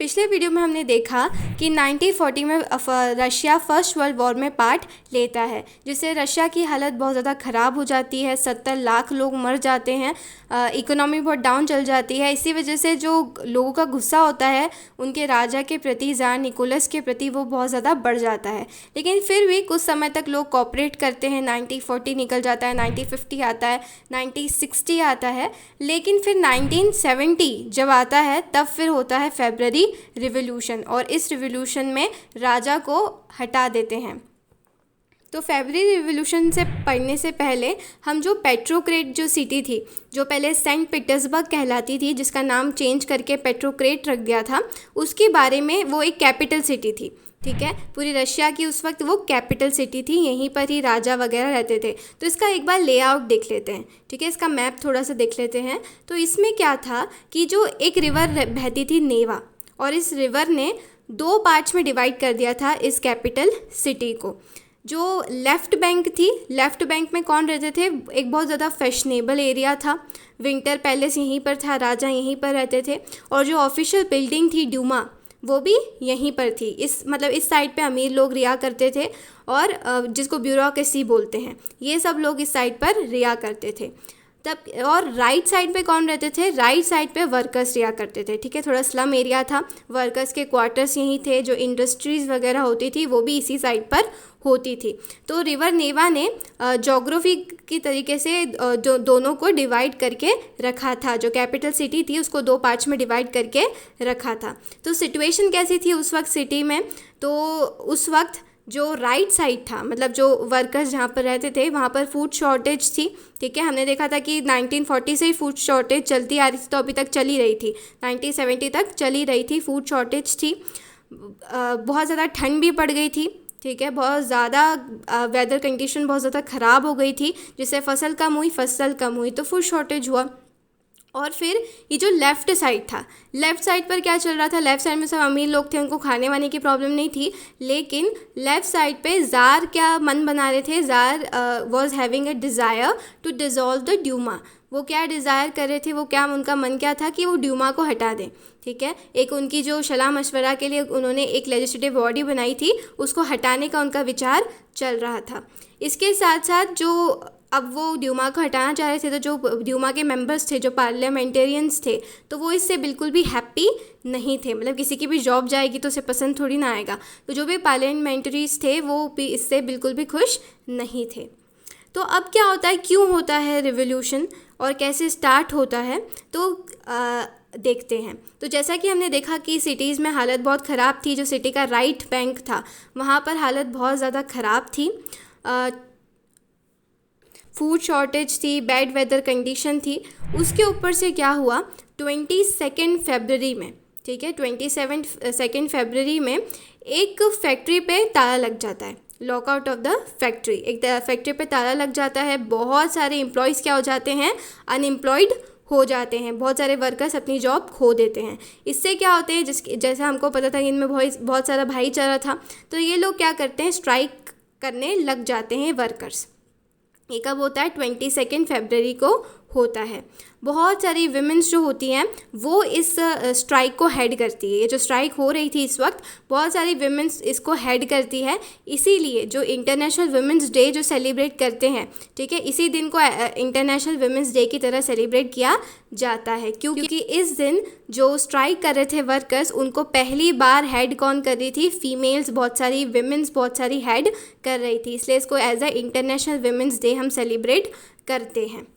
पिछले वीडियो में हमने देखा कि 1940 में रशिया फर्स्ट वर्ल्ड वॉर में पार्ट लेता है, जिससे रशिया की हालत बहुत ज़्यादा ख़राब हो जाती है। 70 लाख लोग मर जाते हैं, इकोनॉमी बहुत डाउन चल जाती है। इसी वजह से जो लोगों का गुस्सा होता है उनके राजा के प्रति, ज़ार निकोलस के प्रति, वो बहुत ज़्यादा बढ़ जाता है। लेकिन फिर भी कुछ समय तक लोग कोऑपरेट करते हैं। 1940 निकल जाता है, 1950 आता है, 1960 आता है, लेकिन फिर 1970 जब आता है तब फिर होता है फेब्रुअरी रिवॉल्यूशन, और इस रिवॉल्यूशन में राजा को हटा देते हैं। तो फेब्रुअरी रिवॉल्यूशन से पढ़ने से पहले हम जो पेट्रोग्रेड जो सिटी थी, जो पहले सेंट पीटर्सबर्ग कहलाती थी, जिसका नाम चेंज करके पेट्रोग्रेड रख दिया था, उसके बारे में वो एक कैपिटल सिटी थी। ठीक है, पूरी रशिया की उस वक्त वो कैपिटल सिटी थी, यहीं पर ही राजा वगैरह रहते थे। तो इसका एक बार लेआउट देख लेते हैं। ठीक है, इसका मैप थोड़ा सा देख लेते हैं। तो इसमें क्या था कि जो एक रिवर बहती थी नेवा, और इस रिवर ने 2 पार्ट्स में डिवाइड कर दिया था इस कैपिटल सिटी को। जो लेफ़्ट बैंक थी, लेफ़्ट बैंक में कौन रहते थे? एक बहुत ज़्यादा फैशनेबल एरिया था, विंटर पैलेस यहीं पर था, राजा यहीं पर रहते थे, और जो ऑफिशियल बिल्डिंग थी ड्यूमा, वो भी यहीं पर थी। इस साइड पे अमीर लोग रिया करते थे, और जिसको ब्यूरोक्रेसी बोलते हैं, ये सब लोग इस साइड पर रिया करते थे तब। और राइट साइड पे कौन रहते थे? राइट साइड पे वर्कर्स रिया करते थे। ठीक है, थोड़ा स्लम एरिया था, वर्कर्स के क्वार्टर्स यहीं थे, जो इंडस्ट्रीज़ वगैरह होती थी वो भी इसी साइड पर होती थी। तो रिवर नेवा ने जोग्राफी की तरीके से जो दोनों को डिवाइड करके रखा था। जो कैपिटल सिटी थी उसको 2 पार्ट्स में डिवाइड करके रखा था। तो सिचुएशन कैसी थी उस वक्त सिटी में? तो उस वक्त जो राइट साइड था, मतलब जो वर्कर्स जहाँ पर रहते थे, वहाँ पर फूड शॉर्टेज थी। ठीक है, हमने देखा था कि 1940 से ही फूड शॉर्टेज चलती आ रही थी, तो अभी तक चली रही थी, 1970 तक चली रही थी। फूड शॉर्टेज थी, बहुत ज़्यादा ठंड भी पड़ गई थी। ठीक है, बहुत ज़्यादा वेदर कंडीशन बहुत ज़्यादा ख़राब हो गई थी, जिससे फसल कम हुई तो फूड शॉर्टेज हुआ। और फिर ये जो लेफ़्ट साइड था, लेफ़्ट साइड पर क्या चल रहा था? लेफ़्ट साइड में सब अमीर लोग थे, उनको खाने वाने की प्रॉब्लम नहीं थी, लेकिन लेफ़्ट साइड पे ज़ार क्या मन बना रहे थे? Tsar was having a desire to dissolve the Duma. वो क्या डिज़ायर कर रहे थे? वो क्या, उनका मन क्या था कि वो ड्यूमा को हटा दें। ठीक है, एक उनकी जो सलाह मशवरा के लिए उन्होंने एक लेजिस्लेटिव बॉडी बनाई थी, उसको हटाने का उनका विचार चल रहा था। इसके साथ साथ जो अब वो ड्यूमा को हटाना चाह रहे थे, तो जो ड्यूमा के मेंबर्स थे, जो पार्लियामेंटेरियंस थे, तो वो इससे बिल्कुल भी हैप्पी नहीं थे। मतलब किसी की भी जॉब जाएगी तो उसे पसंद थोड़ी ना आएगा। तो जो भी पार्लियामेंटरीज थे वो भी इससे बिल्कुल भी खुश नहीं थे। तो अब क्या होता है, क्यों होता है रिवॉल्यूशन और कैसे स्टार्ट होता है, तो देखते हैं। तो जैसा कि हमने देखा कि सिटीज़ में हालत बहुत ख़राब थी। जो सिटी का राइट बैंक था वहाँ पर हालत बहुत ज़्यादा ख़राब थी, फूड शॉर्टेज थी, बैड वेदर कंडीशन थी। उसके ऊपर से क्या हुआ, 22 फरवरी में, ठीक है, 22 फरवरी में एक फैक्ट्री पे ताला लग जाता है, लॉकआउट ऑफ द फैक्ट्री। एक फैक्ट्री पे ताला लग जाता है, बहुत सारे एम्प्लॉयज़ क्या हो जाते हैं? अनएम्प्लॉयड हो जाते हैं, बहुत सारे वर्कर्स अपनी जॉब खो देते हैं। इससे क्या होते हैं, जैसा हमको पता था कि इनमें बहुत सारा भाईचारा था, तो ये लोग क्या करते हैं? स्ट्राइक करने लग जाते हैं वर्कर्स। ये कब होता है? 22 फरवरी को होता है। बहुत सारी विमेंस जो होती हैं वो इस स्ट्राइक को हेड करती है। ये जो स्ट्राइक हो रही थी इस वक्त, बहुत सारी विमेंस इसको हेड करती है। इसीलिए जो इंटरनेशनल वुमेंस डे जो सेलिब्रेट करते हैं, ठीक है, इसी दिन को इंटरनेशनल वुमेंस डे की तरह सेलिब्रेट किया जाता है, क्योंकि इस दिन जो स्ट्राइक कर रहे थे वर्कर्स, उनको पहली बार हेड कौन कर रही थी? फीमेल्स, बहुत सारी विमेंस बहुत सारी हेड कर रही थी। इसलिए इसको as a international women's day हम सेलिब्रेट करते हैं।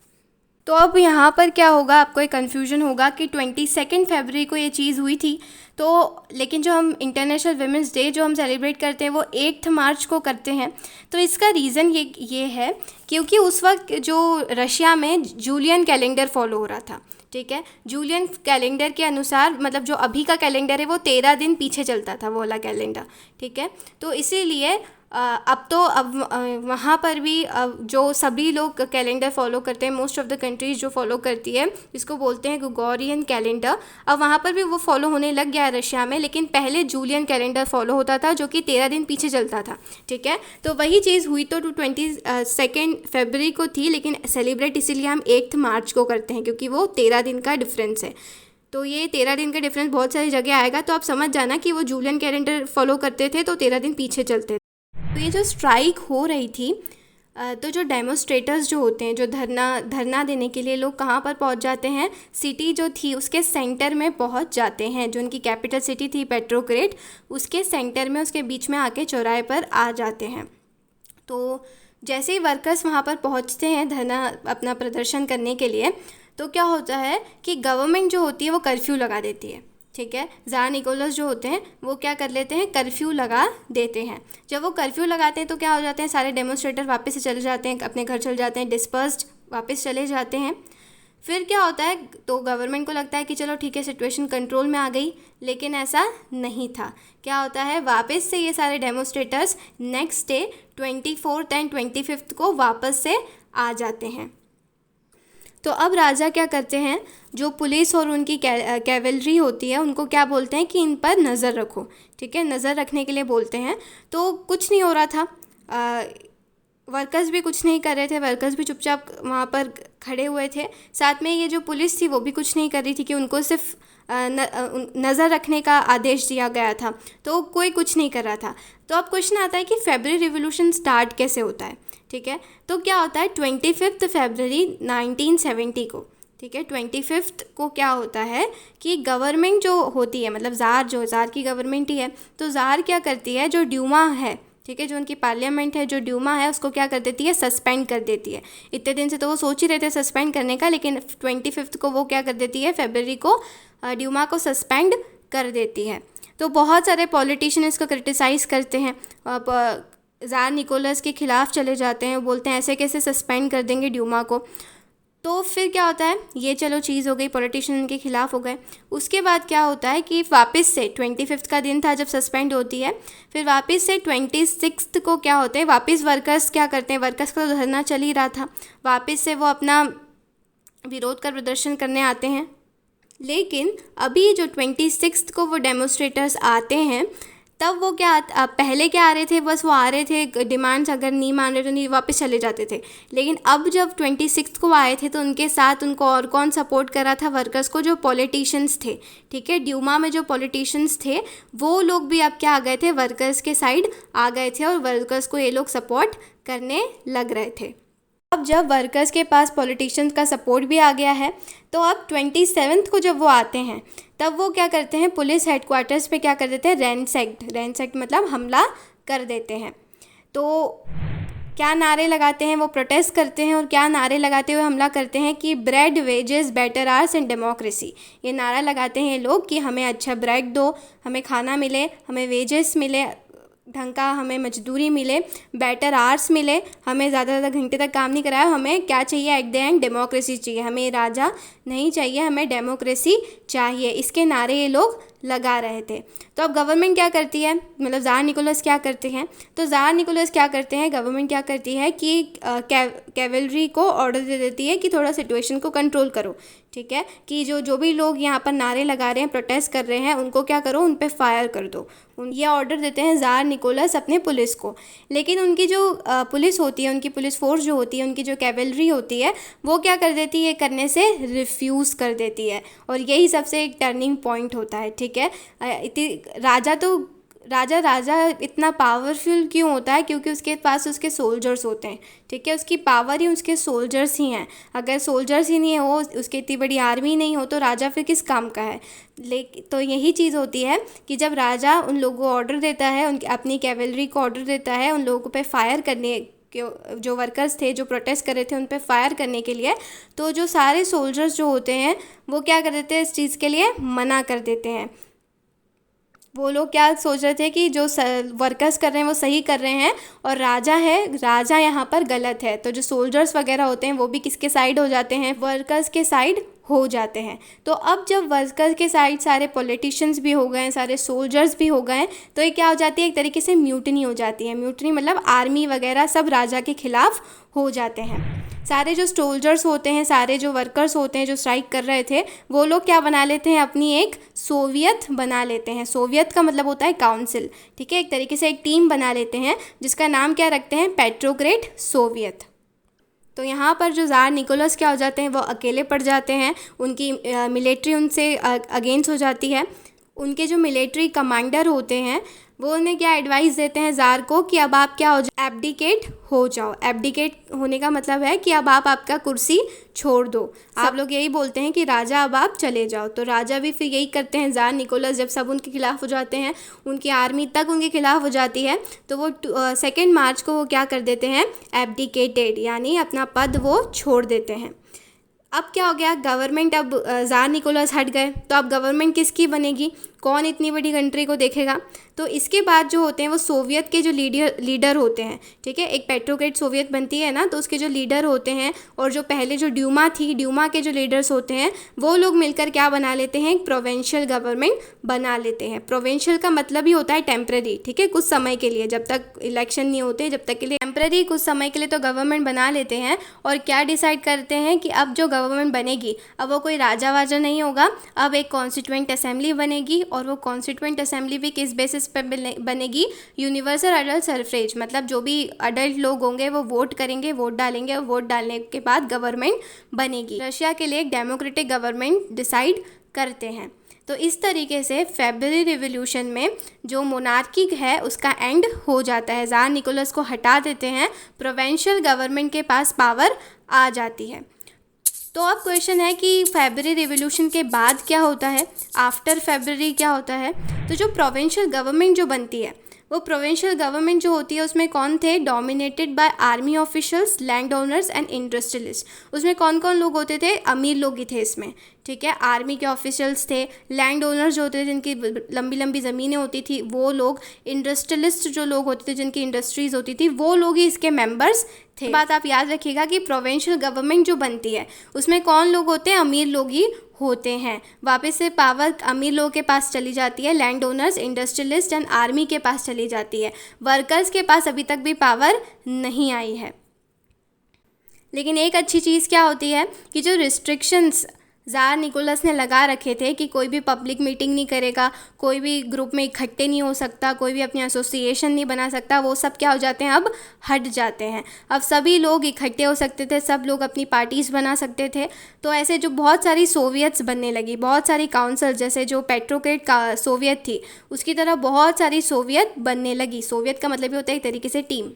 तो अब यहाँ पर क्या होगा, आपको एक कन्फ्यूजन होगा कि 22 फरवरी को ये चीज़ हुई थी, तो लेकिन जो हम इंटरनेशनल वुमेंस डे जो हम सेलिब्रेट करते हैं वो 8 मार्च को करते हैं। तो इसका रीज़न ये है क्योंकि उस वक्त जो रशिया में जूलियन कैलेंडर फॉलो हो रहा था। ठीक है, जूलियन कैलेंडर के अनुसार, मतलब जो अभी का कैलेंडर है वो 13 दिन पीछे चलता था, वो वाला कैलेंडर। ठीक है, तो इसीलिए अब वहाँ पर भी जो सभी लोग कैलेंडर फॉलो करते हैं, मोस्ट ऑफ द कंट्रीज़ जो फॉलो करती है, इसको बोलते हैं ग्रेगोरियन कैलेंडर। अब वहाँ पर भी वो फॉलो होने लग गया है रशिया में, लेकिन पहले जूलियन कैलेंडर फॉलो होता था जो कि 13 दिन पीछे चलता था। ठीक है, तो वही चीज़ हुई तो 22 फरवरी को थी, लेकिन सेलिब्रेट इसीलिए हम 8 मार्च को करते हैं, क्योंकि वो 13 दिन का डिफरेंस है। तो ये 13 दिन का डिफरेंस बहुत सारी जगह आएगा, तो आप समझ जाना कि वो जूलियन कैलेंडर फॉलो करते थे तो 13 दिन पीछे चलते थे। तो ये जो स्ट्राइक हो रही थी, तो जो डेमोस्ट्रेटर्स जो होते हैं, जो धरना देने के लिए लोग कहाँ पर पहुँच जाते हैं, सिटी जो थी उसके सेंटर में पहुँच जाते हैं। जो उनकी कैपिटल सिटी थी पेट्रोग्रेड, उसके सेंटर में, उसके बीच में आके चौराहे पर आ जाते हैं। तो जैसे ही वर्कर्स वहाँ पर पहुँचते हैं धरना अपना प्रदर्शन करने के लिए, तो क्या होता है कि गवर्नमेंट जो होती है वो कर्फ्यू लगा देती है। ठीक है, ज़ार निकोलस जो होते हैं वो क्या कर लेते हैं, कर्फ्यू लगा देते हैं। जब वो कर्फ्यू लगाते हैं तो क्या हो जाते हैं, सारे डेमोस्ट्रेटर वापस से चले जाते हैं, अपने घर चले जाते हैं, डिस्पर्स्ड वापस चले जाते हैं। फिर क्या होता है, तो गवर्नमेंट को लगता है कि चलो ठीक है सिचुएशन कंट्रोल में आ गई, लेकिन ऐसा नहीं था। क्या होता है, वापस से ये सारे डेमोस्ट्रेटर्स नेक्स्ट डे 24 एंड 25 को वापस से आ जाते हैं। तो अब राजा क्या करते हैं, जो पुलिस और उनकी कैवलरी होती है उनको क्या बोलते हैं कि इन पर नज़र रखो। ठीक है, नज़र रखने के लिए बोलते हैं। तो कुछ नहीं हो रहा था, वर्कर्स भी कुछ नहीं कर रहे थे, वर्कर्स भी चुपचाप वहाँ पर खड़े हुए थे। साथ में ये जो पुलिस थी वो भी कुछ नहीं कर रही थी कि उनको सिर्फ नज़र रखने का आदेश दिया गया था, तो कोई कुछ नहीं कर रहा था। तो अब क्वेश्चन आता है कि फेब्रुअरी रिवॉल्यूशन स्टार्ट कैसे होता है। ठीक है, तो क्या होता है 25 फरवरी 1970 को, ठीक है, 25 को क्या होता है कि गवर्नमेंट जो होती है, मतलब ज़ार की गवर्नमेंट ही है, तो ज़ार क्या करती है, जो ड्यूमा है, ठीक है, जो उनकी पार्लियामेंट है, जो ड्यूमा है, उसको क्या कर देती है, सस्पेंड कर देती है। इतने दिन से तो वो सोच ही रहे थे सस्पेंड करने का, लेकिन 25 को वो क्या कर देती है, फरवरी को ड्यूमा को सस्पेंड कर देती है। तो बहुत सारे पॉलिटिशियन इसको क्रिटिसाइज़ करते हैं, ज़ार निकोलस के ख़िलाफ़ चले जाते हैं, बोलते हैं ऐसे कैसे सस्पेंड कर देंगे ड्यूमा को। तो फिर क्या होता है, ये चलो चीज़ हो गई, पॉलिटिशियन के ख़िलाफ़ हो गए। उसके बाद क्या होता है कि वापस से 25 का दिन था जब सस्पेंड होती है, फिर वापस से 26 को क्या होते हैं, वापस वर्कर्स क्या करते हैं, वर्कर्स का तो धरना चल ही रहा था, वापस से वो अपना विरोध का प्रदर्शन करने आते हैं। लेकिन अभी जो 26 को वो डेमोस्ट्रेटर्स आते हैं, तब वो क्या पहले क्या आ रहे थे, बस वो आ रहे थे, डिमांड्स अगर नहीं मान रहे तो नहीं, वापस चले जाते थे। लेकिन अब जब 26 को आए थे तो उनके साथ उनको और कौन सपोर्ट कर रहा था, वर्कर्स को, जो पॉलिटिशियंस थे। ठीक है, ड्यूमा में जो पॉलिटिशियंस थे वो लोग भी अब क्या आ गए थे, वर्कर्स के साइड आ गए थे, और वर्कर्स को ये लोग सपोर्ट करने लग रहे थे। अब जब वर्कर्स के पास पॉलिटिशियंस का सपोर्ट भी आ गया है, तो अब 27 को जब वो आते हैं, तब वो क्या करते हैं, पुलिस हेडक्वार्टर्स पे क्या कर देते हैं, रैंसैक्ट मतलब हमला कर देते हैं। तो क्या नारे लगाते हैं, वो प्रोटेस्ट करते हैं, और क्या नारे लगाते हुए हमला करते हैं कि bread, wages, better hours and democracy. ये नारा लगाते हैं लोग कि हमें अच्छा ब्रेड दो, हमें खाना मिले, हमें वेजेस मिले, ढंग का हमें मजदूरी मिले, बेटर आवर्स मिले, हमें ज़्यादा घंटे तक काम नहीं कराया, हमें क्या चाहिए, एट द एंड डेमोक्रेसी चाहिए, हमें राजा नहीं चाहिए, हमें डेमोक्रेसी चाहिए। इसके नारे ये लोग लगा रहे थे। तो अब गवर्नमेंट क्या करती है, मतलब ज़ार निकोलस क्या करते हैं, तो ज़ार निकोलस क्या करते हैं, गवर्नमेंट क्या करती है कि कैवलरी को ऑर्डर दे देती है कि थोड़ा सिचुएशन को कंट्रोल करो। ठीक है, कि जो भी लोग यहाँ पर नारे लगा रहे हैं, प्रोटेस्ट कर रहे हैं, उनको क्या करो, उन पे फायर कर दो। ये ऑर्डर देते हैं ज़ार निकोलस अपने पुलिस को। लेकिन उनकी जो पुलिस होती है, उनकी पुलिस फोर्स जो होती है, उनकी जो कैवलरी होती है, वो क्या कर देती है, ये करने से रिफ्यूज़ कर देती है। और यही सबसे एक टर्निंग पॉइंट होता है। ठीक है, राजा इतना पावरफुल क्यों होता है, क्योंकि उसके पास उसके सोल्जर्स होते हैं। ठीक है, उसकी पावर ही उसके सोल्जर्स ही हैं। अगर सोल्जर्स ही नहीं हो, उसकी इतनी बड़ी आर्मी नहीं हो, तो राजा फिर किस काम का है। तो यही चीज़ होती है कि जब राजा उन लोगों को ऑर्डर देता है, उनकी अपनी कैवलरी को ऑर्डर देता है उन लोगों पे फायर करने के, जो वर्कर्स थे जो प्रोटेस्ट कर रहे थे उन पे फायर करने के लिए, तो जो सारे सोल्जर्स जो होते हैं वो क्या कर देते हैं, इस चीज़ के लिए मना कर देते हैं। वो लोग क्या सोच रहे थे कि जो वर्कर्स कर रहे हैं वो सही कर रहे हैं, और राजा यहाँ पर गलत है। तो जो सोल्जर्स वगैरह होते हैं वो भी किसके साइड हो जाते हैं, वर्कर्स के साइड हो जाते हैं। तो अब जब वर्कर्स के साइड सारे पॉलिटिशियंस भी हो गए, सारे सोल्जर्स भी हो गए, तो ये क्या हो जाती है, एक तरीके से म्यूटनी हो जाती है। म्यूटनी मतलब आर्मी वगैरह सब राजा के खिलाफ हो जाते हैं। सारे जो सोल्जर्स होते हैं, सारे जो वर्कर्स होते हैं जो स्ट्राइक कर रहे थे, वो लोग क्या बना लेते हैं, अपनी एक सोवियत बना लेते हैं। सोवियत का मतलब होता है काउंसिल। ठीक है, एक तरीके से एक टीम बना लेते हैं जिसका नाम क्या रखते हैं, पेट्रोग्रेड सोवियत। तो यहाँ पर जो ज़ार निकोलस क्या हो जाते हैं, वो अकेले पड़ जाते हैं, उनकी मिलिट्री उनसे अगेंस्ट हो जाती है। उनके जो मिलिट्री कमांडर होते हैं वो उन्हें क्या एडवाइस देते हैं ज़ार को कि अब आप क्या हो जाओ, एब्डिकेट हो जाओ। एब्डिकेट होने का मतलब है कि अब आप आपका कुर्सी छोड़ दो। आप लोग यही बोलते हैं कि राजा अब आप चले जाओ। तो राजा भी फिर यही करते हैं। ज़ार निकोलस जब सब उनके खिलाफ़ हो जाते हैं, उनकी आर्मी तक उनके खिलाफ़ हो जाती है, तो वो 2 मार्च को वो क्या कर देते हैं, एब्डिकेटेड, यानी अपना पद वो छोड़ देते हैं। अब क्या हो गया, गवर्नमेंट, अब ज़ार निकोलस हट गए, तो अब गवर्नमेंट किसकी बनेगी, कौन इतनी बड़ी कंट्री को देखेगा। तो इसके बाद जो होते हैं वो सोवियत के जो लीडर होते हैं, ठीक है, एक पेट्रोग्रेड सोवियत बनती है ना, तो उसके जो लीडर होते हैं और जो पहले जो ड्यूमा थी, ड्यूमा के जो लीडर्स होते हैं वो लोग मिलकर क्या बना लेते हैं, एक प्रोविंशियल गवर्नमेंट बना लेते हैं। प्रोविंशियल का मतलब ही होता है टेम्पररी, ठीक है, कुछ समय के लिए, जब तक इलेक्शन नहीं होते, जब तक के लिए टेम्पररी, कुछ समय के लिए तो गवर्नमेंट बना लेते हैं। और क्या डिसाइड करते हैं कि अब जो गवर्नमेंट बनेगी, अब वो कोई राजा वाजा नहीं होगा, अब एक कॉन्स्टिट्यूएंट असेंबली बनेगी। और वो कॉन्स्टिट्यूएंट असेंबली भी किस बेसिस पर बनेगी, यूनिवर्सल अडल्ट सफरेज, मतलब जो भी अडल्ट लोग होंगे वो वोट करेंगे, वोट डालेंगे, और वोट डालने के बाद गवर्नमेंट बनेगी। रशिया के लिए एक डेमोक्रेटिक गवर्नमेंट डिसाइड करते हैं। तो इस तरीके से फेब्रुअरी रिवॉल्यूशन में जो मोनार्की है उसका एंड हो जाता है। ज़ार निकोलस को हटा देते हैं, प्रोविंशियल गवर्नमेंट के पास पावर आ जाती है। तो अब क्वेश्चन है कि फेब्रुअरी रिवॉल्यूशन के बाद क्या होता है, आफ्टर फेब्रुअरी क्या होता है। तो जो प्रोविंशियल गवर्नमेंट जो बनती है, वो प्रोविंशियल गवर्नमेंट जो होती है उसमें कौन थे, dominated by army officials, land owners and industrialist. उसमें कौन कौन लोग होते थे, अमीर लोग ही थे इसमें, ठीक है, आर्मी के ऑफिशियल्स थे, लैंड ओनर्स जो होते थे जिनकी लंबी लंबी ज़मीनें होती थी वो लोग, इंडस्ट्रियलिस्ट जो लोग होते थे जिनकी इंडस्ट्रीज़ होती थी वो लोग ही इसके मेंबर्स थे। बात आप याद रखिएगा कि प्रोविंशियल गवर्नमेंट जो बनती है उसमें कौन लोग होते हैं, अमीर लोग ही होते हैं। वापस से पावर अमीर लोगों के पास चली जाती है, land owners, industrialist and army के पास चली जाती है। वर्कर्स के पास अभी तक भी पावर नहीं आई है। लेकिन एक अच्छी चीज़ क्या होती है कि जो रिस्ट्रिक्शंस ज़ार निकोलस ने लगा रखे थे कि कोई भी पब्लिक मीटिंग नहीं करेगा, कोई भी ग्रुप में इकट्ठे नहीं हो सकता, कोई भी अपनी एसोसिएशन नहीं बना सकता, वो सब क्या हो जाते हैं, अब हट जाते हैं। अब सभी लोग इकट्ठे हो सकते थे, सब लोग अपनी पार्टीज़ बना सकते थे। तो ऐसे जो बहुत सारी सोवियट्स बनने लगी, बहुत सारी काउंसिल, जैसे जो पेट्रोग्रेड का सोवियत थी उसकी तरह बहुत सारी सोवियत बनने लगी। सोवियत का मतलब ही होता है एक तरीके से टीम।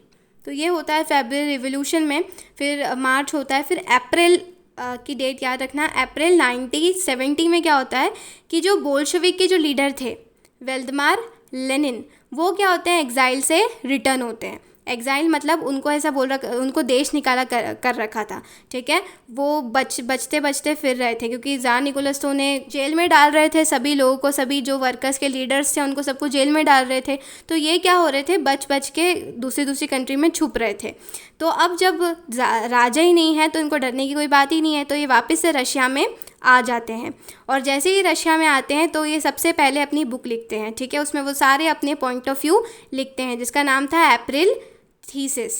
तो ये होता है फेब्रुअरी रिवॉल्यूशन में। फिर मार्च होता है, फिर अप्रैल की डेट याद रखना, अप्रैल 1970 में क्या होता है कि जो बोल्शेविक के जो लीडर थे व्लादिमीर लेनिन, वो क्या होते हैं, एग्जाइल से रिटर्न होते हैं। एग्जाइल मतलब उनको ऐसा बोल रखा, उनको देश निकाला कर रखा था, ठीक है, वो बचते बचते फिर रहे थे क्योंकि ज़ार निकोलस तो उन्हें जेल में डाल रहे थे, सभी लोगों को, सभी जो वर्कर्स के लीडर्स थे उनको सबको जेल में डाल रहे थे। तो ये क्या हो रहे थे, बच के दूसरी कंट्री में छुप रहे थे। तो अब जब राजा ही नहीं है तो इनको डरने की कोई बात ही नहीं है, तो ये वापस से रशिया में आ जाते हैं। और जैसे ही रशिया में आते हैं तो ये सबसे पहले अपनी बुक लिखते हैं, ठीक है, उसमें वो सारे अपने पॉइंट ऑफ व्यू लिखते हैं जिसका नाम था अप्रैल थीसिस।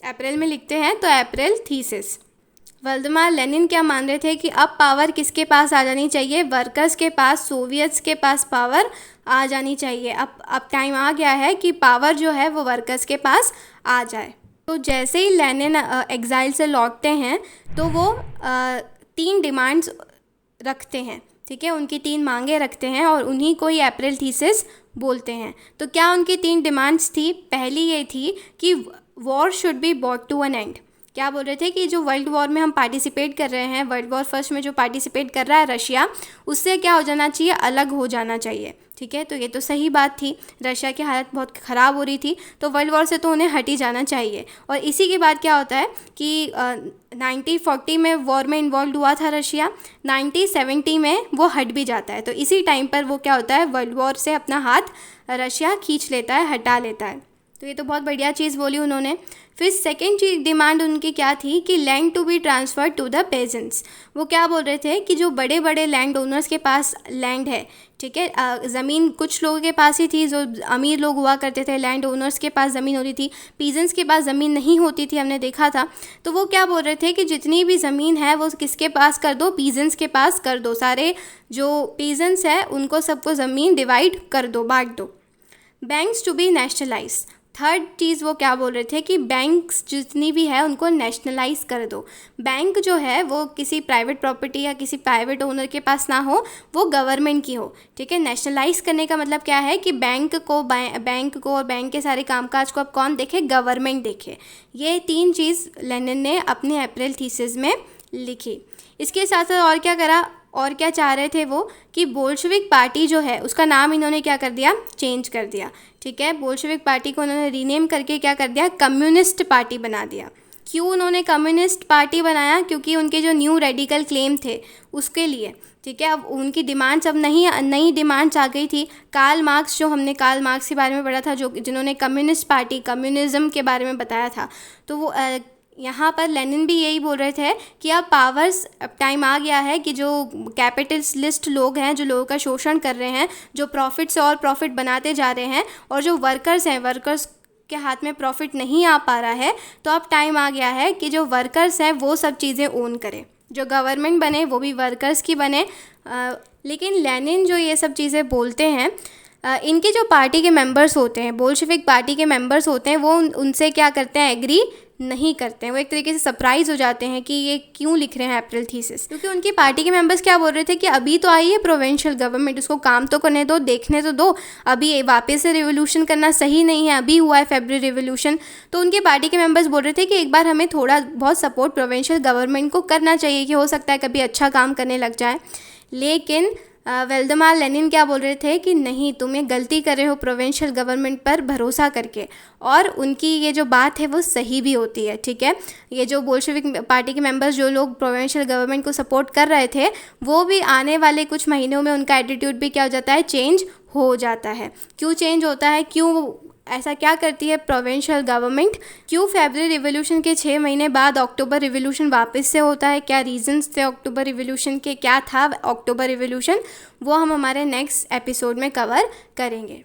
अप्रैल में लिखते हैं तो अप्रैल थीसिस। व्लादिमीर लेनिन क्या मान रहे थे कि अब पावर किसके पास आ जानी चाहिए, वर्कर्स के पास, सोवियट्स के पास पावर आ जानी चाहिए। अब टाइम आ गया है कि पावर जो है वो वर्कर्स के पास आ जाए। तो जैसे ही लेनिन एग्जाइल से लौटते हैं तो वो 3 डिमांड्स रखते हैं, ठीक है, उनकी 3 मांगे रखते हैं और उन्हीं को ही अप्रैल थीसिस बोलते हैं। तो क्या उनकी 3 डिमांड्स थी, पहली ये थी कि war should be brought to an end. क्या बोल रहे थे कि जो वर्ल्ड वॉर में हम पार्टिसिपेट कर रहे हैं, वर्ल्ड वॉर फर्स्ट में जो पार्टिसिपेट कर रहा है रशिया, उससे क्या हो जाना चाहिए, अलग हो जाना चाहिए, ठीक है। तो ये तो सही बात थी, रशिया की हालत बहुत ख़राब हो रही थी तो वर्ल्ड वॉर से तो उन्हें हट ही जाना चाहिए। और इसी के बाद क्या होता है कि 1940 में वॉर में इन्वॉल्व हुआ था रशिया, 1970 में वो हट भी जाता है। तो इसी टाइम पर वो क्या होता है, वर्ल्ड वॉर से अपना हाथ रशिया खींच लेता है, हटा लेता है। तो ये तो बहुत बढ़िया चीज़ बोली उन्होंने। फिर सेकेंड चीज डिमांड उनकी क्या थी कि land to be transfer to the peasants. वो क्या बोल रहे थे कि जो बड़े बड़े लैंड ओनर्स के पास लैंड है, ठीक है, ज़मीन कुछ लोगों के पास ही थी, जो अमीर लोग हुआ करते थे, लैंड ओनर्स के पास ज़मीन होती थी, पीजेंट्स के पास ज़मीन नहीं होती थी, हमने देखा था। तो वो क्या बोल रहे थे कि जितनी भी ज़मीन है वो किसके पास कर दो, पीजेंट्स के पास कर दो, सारे जो पीजेंट्स है उनको सबको ज़मीन डिवाइड कर दो, बांट दो। Banks to be nationalise, third चीज़ वो क्या बोल रहे थे कि बैंक्स जितनी भी है उनको नेशनलाइज कर दो। बैंक जो है वो किसी प्राइवेट प्रॉपर्टी या किसी प्राइवेट ओनर के पास ना हो, वो गवर्नमेंट की हो। ठीक है, नेशनलाइज करने का मतलब क्या है कि बैंक को और बैंक के सारे कामकाज को अब कौन देखे? गवर्नमेंट देखे। ये 3 चीज़ लेनिन ने अपने अप्रैल थीसिस में लिखी। इसके साथ साथ और क्या करा, और क्या चाह रहे थे वो कि बोल्शेविक पार्टी जो है उसका नाम इन्होंने क्या कर दिया? चेंज कर दिया। ठीक है, बोल्शेविक पार्टी को उन्होंने रीनेम करके क्या कर दिया? कम्युनिस्ट पार्टी बना दिया। क्यों उन्होंने कम्युनिस्ट पार्टी बनाया? क्योंकि उनके जो न्यू रेडिकल क्लेम थे उसके लिए। ठीक है, अब उनकी डिमांड्स अब नई डिमांड्स आ गई थी। कार्ल मार्क्स, जो हमने कार्ल मार्क्स के बारे में पढ़ा था, जो जिन्होंने कम्युनिस्ट पार्टी कम्युनिज्म के बारे में बताया था, तो वो यहाँ पर लेनिन भी यही बोल रहे थे कि अब टाइम आ गया है कि जो कैपिटलिस्ट लोग हैं, जो लोगों का शोषण कर रहे हैं, जो प्रॉफिट से और प्रॉफिट बनाते जा रहे हैं, और जो वर्कर्स हैं, वर्कर्स के हाथ में प्रॉफिट नहीं आ पा रहा है, तो अब टाइम आ गया है कि जो वर्कर्स हैं वो सब चीज़ें ओन करें। जो गवर्नमेंट बने वो भी वर्कर्स की बने। लेकिन लेनिन जो ये सब चीज़ें बोलते हैं, इनके जो पार्टी के मेंबर्स होते हैं, बोल्शेविक पार्टी के मेंबर्स होते हैं, वो उनसे क्या करते हैं? एग्री नहीं करते हैं। वो एक तरीके से सरप्राइज़ हो जाते हैं कि ये क्यों लिख रहे हैं अप्रैल थीसिस, क्योंकि उनकी पार्टी के मेंबर्स क्या बोल रहे थे कि अभी तो आई है प्रोविंशियल गवर्नमेंट, उसको काम तो करने दो, देखने तो दो, अभी वापस से रिवोल्यूशन करना सही नहीं है, अभी हुआ है फेब्रुअरी रिवोल्यूशन। तो उनके पार्टी के मेंबर्स बोल रहे थे कि एक बार हमें थोड़ा बहुत सपोर्ट प्रोविंशियल गवर्नमेंट को करना चाहिए, कि हो सकता है कभी अच्छा काम करने लग जाए। लेकिन वेल्डेमार लेनिन क्या बोल रहे थे कि नहीं, तुम ये गलती कर रहे हो प्रोविंशियल गवर्नमेंट पर भरोसा करके, और उनकी ये जो बात है वो सही भी होती है। ठीक है, ये जो बोल्शेविक पार्टी के मेंबर्स, जो लोग प्रोविंशियल गवर्नमेंट को सपोर्ट कर रहे थे, वो भी आने वाले कुछ महीनों में उनका एटीट्यूड भी क्या हो जाता है? चेंज हो जाता है। क्यों चेंज होता है? क्यों ऐसा क्या करती है प्रोविंशियल गवर्नमेंट? क्यों फरवरी रिवोल्यूशन के 6 महीने बाद अक्टूबर रिवोल्यूशन वापस से होता है? क्या रीजंस थे अक्टूबर रिवोल्यूशन के? क्या था अक्टूबर रिवोल्यूशन? वो हम हमारे नेक्स्ट एपिसोड में कवर करेंगे।